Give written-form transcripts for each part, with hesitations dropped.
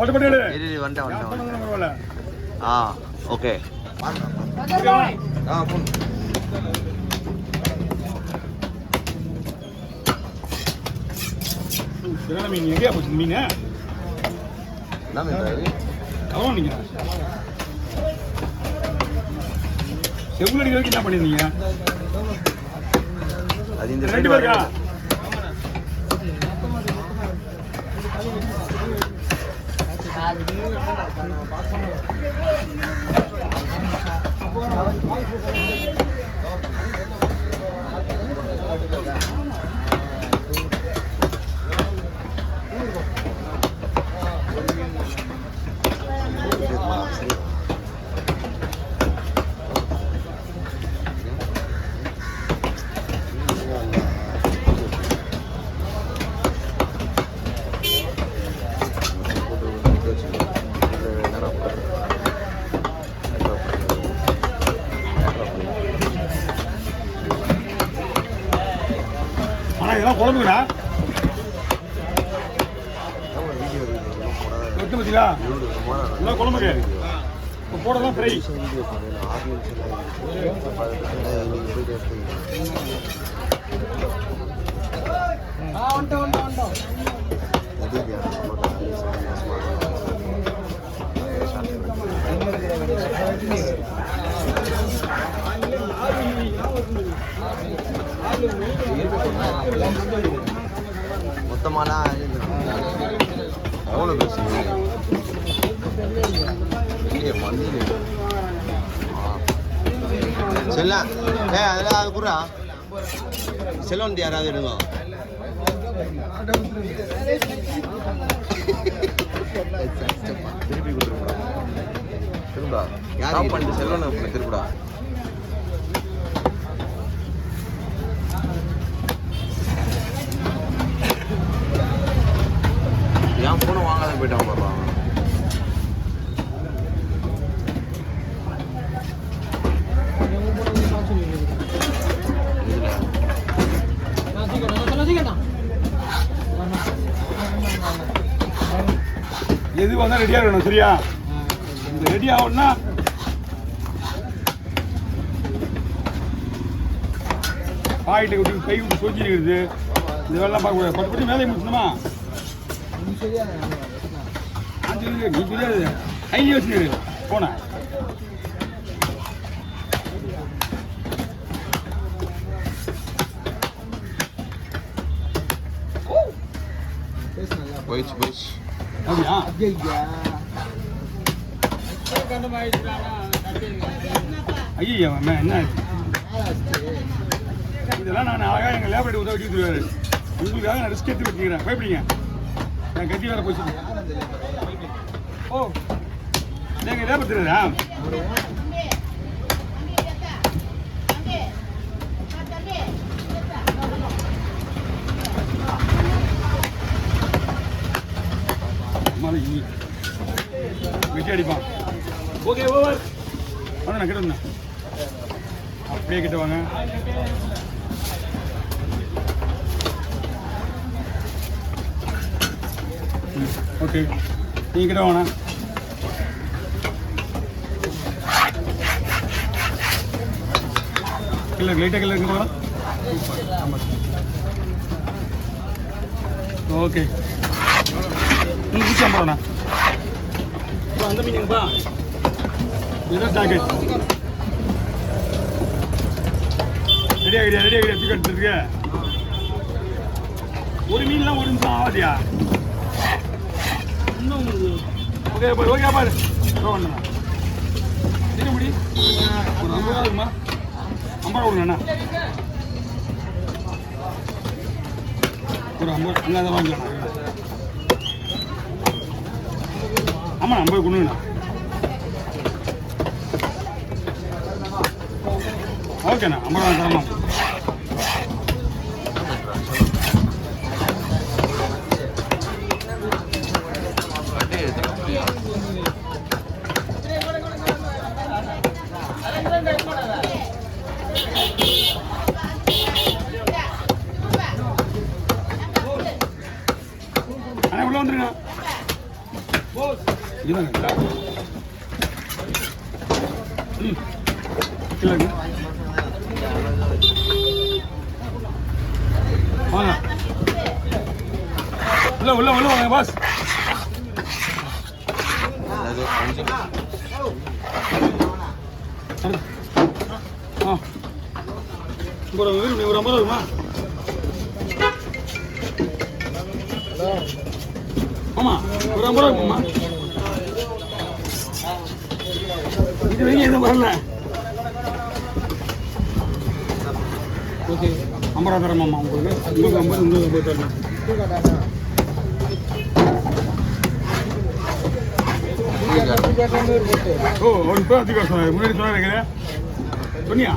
வந்துட்டேன். ஆ ஓகே. மீன் எங்கேயா போச்சு மீன்? என்ன மீன்? கவனம் நீங்க செவ்வளடி வரைக்கும் என்ன பண்ணிருந்தீங்க? அது இந்த ரெண்டு பேருக்கா? இதெல்லாம் குழம்புடா பத்தியா எல்லாம் குழம்புங்க போடலாம் ஃப்ரை. மொத்தமாலாம் எவ்வளோ பேசு செல்லாம் அதெல்லாம் அது கூட செல்லம் யாராவது எடுங்க. திருப்பி கொடுத்துருக்கூடா திரும்பா யாரும் பண்ணிட்டு செல்லம் திருப்பிடா. ஏன் போன வாங்காத போயிட்டான் பாருவாங்க. எது வந்தா ரெடியா இருக்கணும் சரியா? இந்த ரெடி ஆகணும்னா பாயிட்ட விட்டு கை விட்டு சொச்சி இருக்குது. இதெல்லாம் பார்க்க பட்டு பட்டு வேலையை முடிச்சணுமா? நீ தெரியாது கையிலே வச்சுரு போன போயிடுச்சு போயிடுச்சு. அப்படியா? ஐயா என்ன இதெல்லாம் நான் அழகாக எங்கள் லேபரேட்டரி உதவி வச்சுருவாரு. உங்களுக்காக நான் ரிஸ்க் எடுத்து வச்சுக்கிறேன். பயப்படிங்க என் கட்டி வேலை போச்சு. ஓ நீங்கள் லேபர் தெரியுதா? வெட்டி அடிப்பான். ஓகே ஓவர் நான் கிட்ட அப்படியே கிட்ட வாங்க. ஓகே நீங்க கிட்ட வாங்க. கிலோ லைட்டாக கிலோ இருக்குங்களா? ஓகே நீங்கள் பூச்சி அம்புறோண்ணா அந்த மீனுங்கப்பா. இதுதான் ஜாக்கெட் ரெடியாக தூக்கி எடுத்துருக்கு. ஒரு மீன்லாம் ஒரு நிமிஷம் ஆகாதியா? இன்னும் ஓகே ஓகே பாரு ஒன்றுண்ணா என்ன முடி ஒரு 50 ரூபா இருக்குமா? 50 ரூபா கொடுங்கண்ணா. ஒரு 50 அங்கே தான் வாங்கிக்கலாம். ஆமாம் 50 கொடுங்கண்ணா. ஓகேண்ணா 50 ரூபா தரலாம். அண்ணா உள்ள வந்துருங்க. ஓ இதுதான் இல்லைங்க வாங்க உள்ள வாங்க பாஸ். ஒரு 50 ரூபா ஆமா ஒரு 50 ரூபா இருக்குமா? இது வரைக்கும் எதுவும் வரல. ஓகே 50 ரூபா தரமாம்மா உங்களுக்கு. உங்களுக்கு 50 தரணும். ஓ ஒரு இப்போ அதிகம் சொன்னார். முன்னாடி சொன்னாருங்க சொன்னியா?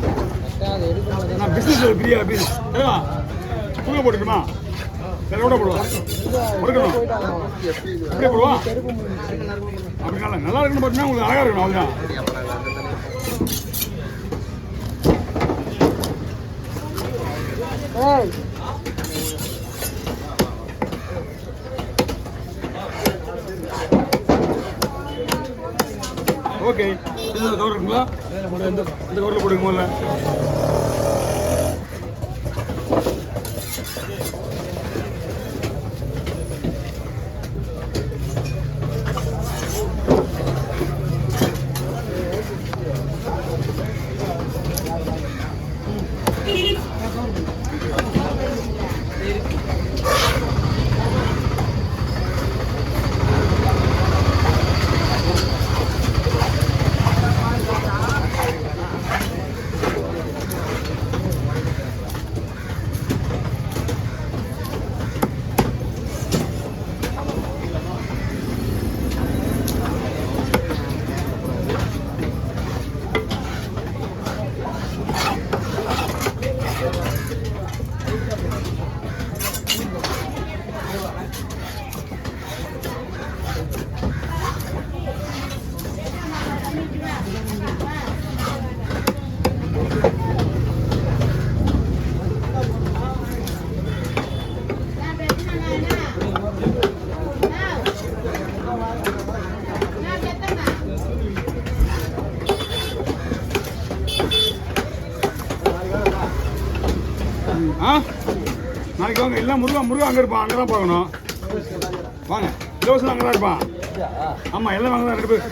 நான் பிஸ்னஸ் ஃப்ரீயா தூங்க போட்டுக்குமா? வேற கூட போடுவா கொடுக்கணும் அப்படியே போடுவா. அப்படி நல்லா இருக்குன்னு பார்த்தீங்கன்னா உங்களுக்கு அழகா இருக்கணும். அவ்வளோதான். ஓகே இதில் கவர் இருக்குங்களா? இந்த கவரில் போடுங்க முதல்ல. நாளைக்கு வாங்க. எல்லாம் முருகா அங்கே இருப்பான். அங்கே தான் பார்க்கணும். வாங்க இலவசம் அங்கே தான் இருப்பான். ஆமாம் எல்லாம் வாங்க தான் 2 பேர்.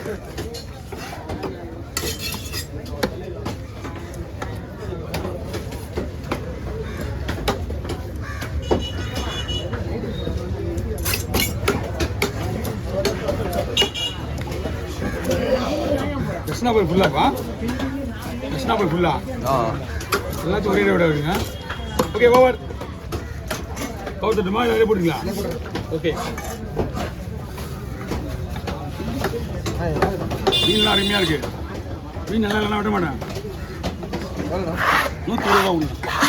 கிருஷ்ணாபுரி ஃபுல்லாப்பா? கிருஷ்ணாபுரி ஃபுல்லா? எல்லாத்தையும் ஒரே விட வருங்க. Okay over. கவுத்துட்டுமா நிறைய போட்டுங்களா? ஓகே மீன்லாம் அருமையாக இருக்கு. மீன் நல்லா இல்லைன்னா விட மாட்டேன். 120 ரூபா.